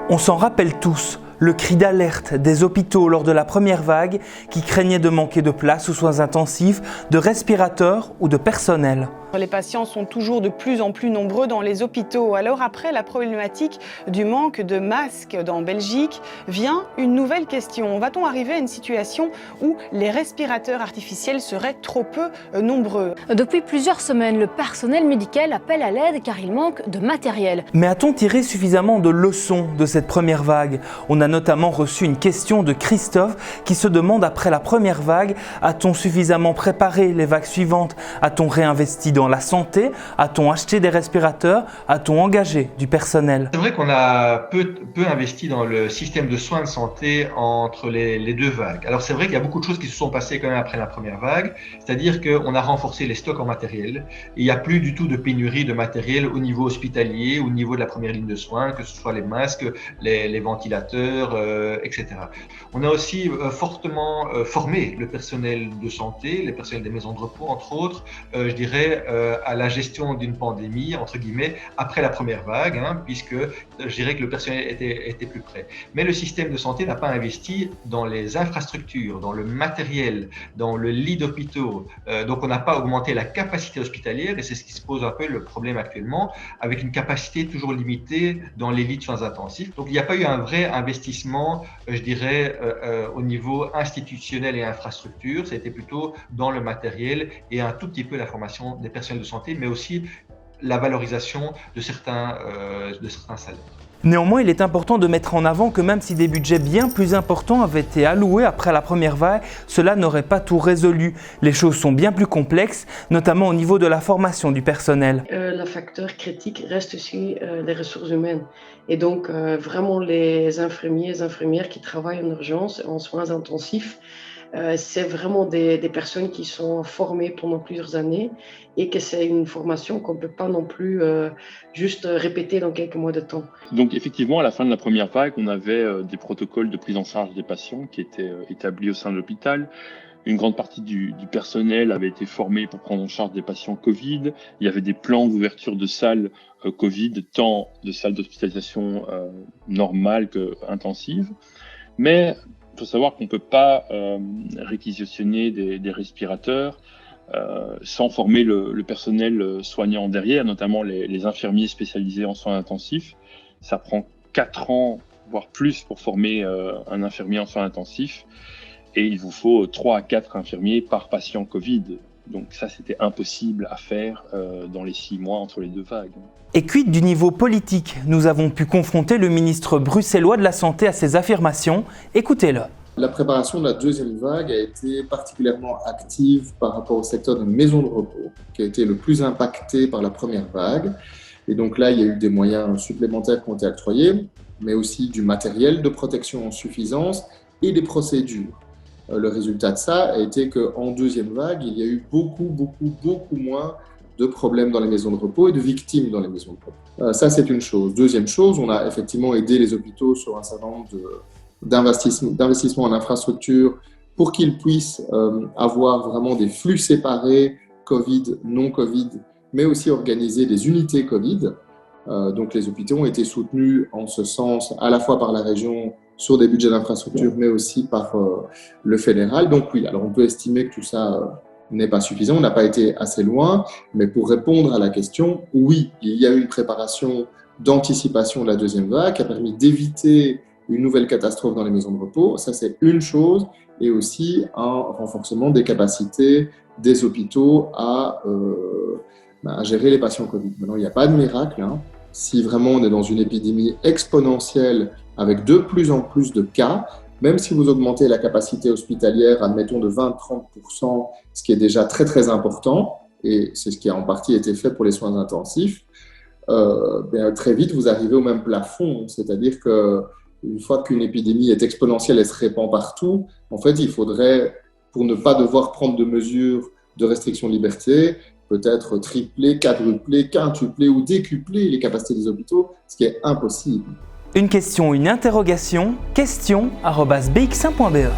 On s'en rappelle tous, le cri d'alerte des hôpitaux lors de la première vague qui craignaient de manquer de place aux soins intensifs, de respirateurs ou de personnel. Les patients sont toujours de plus en plus nombreux dans les hôpitaux. Alors après la problématique du manque de masques en Belgique, vient une nouvelle question. Va-t-on arriver à une situation où les respirateurs artificiels seraient trop peu nombreux ? Depuis plusieurs semaines, le personnel médical appelle à l'aide car il manque de matériel. Mais a-t-on tiré suffisamment de leçons de cette première vague ? On a notamment reçu une question de Christophe qui se demande après la première vague, a-t-on suffisamment préparé les vagues suivantes ? A-t-on réinvesti dans la santé? A-t-on acheté des respirateurs? A-t-on engagé du personnel? C'est vrai qu'on a peu investi dans le système de soins de santé entre les deux vagues. Alors c'est vrai qu'il y a beaucoup de choses qui se sont passées quand même après la première vague, c'est-à-dire qu'on a renforcé les stocks en matériel. Il n'y a plus du tout de pénurie de matériel au niveau hospitalier, au niveau de la première ligne de soins, que ce soit les masques, les ventilateurs, etc. On a aussi fortement formé le personnel de santé, les personnels des maisons de repos, entre autres, je dirais, à la gestion d'une pandémie, entre guillemets, après la première vague, puisque je dirais que le personnel était plus prêt. Mais le système de santé n'a pas investi dans les infrastructures, dans le matériel, dans le lit d'hôpitaux. Donc on n'a pas augmenté la capacité hospitalière et c'est ce qui se pose un peu le problème actuellement, avec une capacité toujours limitée dans les lits de soins intensifs. Donc il n'y a pas eu un vrai investissement, je dirais, au niveau institutionnel et infrastructure. C'était plutôt dans le matériel et un tout petit peu la formation des personnels de santé, mais aussi la valorisation de certains salaires. Néanmoins, il est important de mettre en avant que même si des budgets bien plus importants avaient été alloués après la première vague, cela n'aurait pas tout résolu. Les choses sont bien plus complexes, notamment au niveau de la formation du personnel. Le facteur critique reste aussi les ressources humaines. Et donc, vraiment, les infirmiers et infirmières qui travaillent en urgence, en soins intensifs, c'est vraiment des personnes qui sont formées pendant plusieurs années et que c'est une formation qu'on ne peut pas non plus juste répéter dans quelques mois de temps. Donc effectivement, à la fin de la première vague, on avait des protocoles de prise en charge des patients qui étaient établis au sein de l'hôpital. Une grande partie du personnel avait été formé pour prendre en charge des patients Covid. Il y avait des plans d'ouverture de salles Covid, tant de salles d'hospitalisation normales qu'intensives. Mais il faut savoir qu'on ne peut pas réquisitionner des respirateurs sans former le personnel soignant derrière, notamment les infirmiers spécialisés en soins intensifs. Ça prend 4 ans, voire plus, pour former un infirmier en soins intensifs. Et il vous faut 3 à 4 infirmiers par patient Covid. Donc ça, c'était impossible à faire dans les 6 mois entre les deux vagues. Et quid du niveau politique? Nous avons pu confronter le ministre bruxellois de la Santé à ces affirmations. Écoutez-le. La préparation de la deuxième vague a été particulièrement active par rapport au secteur des maisons de repos, qui a été le plus impacté par la première vague. Et donc là, il y a eu des moyens supplémentaires qui ont été octroyés, mais aussi du matériel de protection en suffisance et des procédures. Le résultat de ça a été qu'en deuxième vague, il y a eu beaucoup moins de problèmes dans les maisons de repos et de victimes dans les maisons de repos. Ça, c'est une chose. Deuxième chose, on a effectivement aidé les hôpitaux sur un certain nombre d'investissements en infrastructure pour qu'ils puissent avoir vraiment des flux séparés, Covid, non Covid, mais aussi organiser des unités Covid. Donc les hôpitaux ont été soutenus en ce sens, à la fois par la région sur des budgets d'infrastructure, mais aussi par le fédéral. Donc oui, alors on peut estimer que tout ça n'est pas suffisant, on n'a pas été assez loin, mais pour répondre à la question, oui, il y a eu une préparation d'anticipation de la deuxième vague qui a permis d'éviter une nouvelle catastrophe dans les maisons de repos, ça c'est une chose, et aussi un renforcement des capacités des hôpitaux à gérer les patients Covid. Maintenant, il n'y a pas de miracle. Si vraiment on est dans une épidémie exponentielle avec de plus en plus de cas, même si vous augmentez la capacité hospitalière, admettons de 20-30%, ce qui est déjà très important, et c'est ce qui a en partie été fait pour les soins intensifs, très vite vous arrivez au même plafond, c'est-à-dire que une fois qu'une épidémie est exponentielle et se répand partout, en fait, il faudrait, pour ne pas devoir prendre de mesures de restriction de liberté, peut-être tripler, quadrupler, quintupler ou décupler les capacités des hôpitaux, ce qui est impossible. Une question, une interrogation, question@bx1.be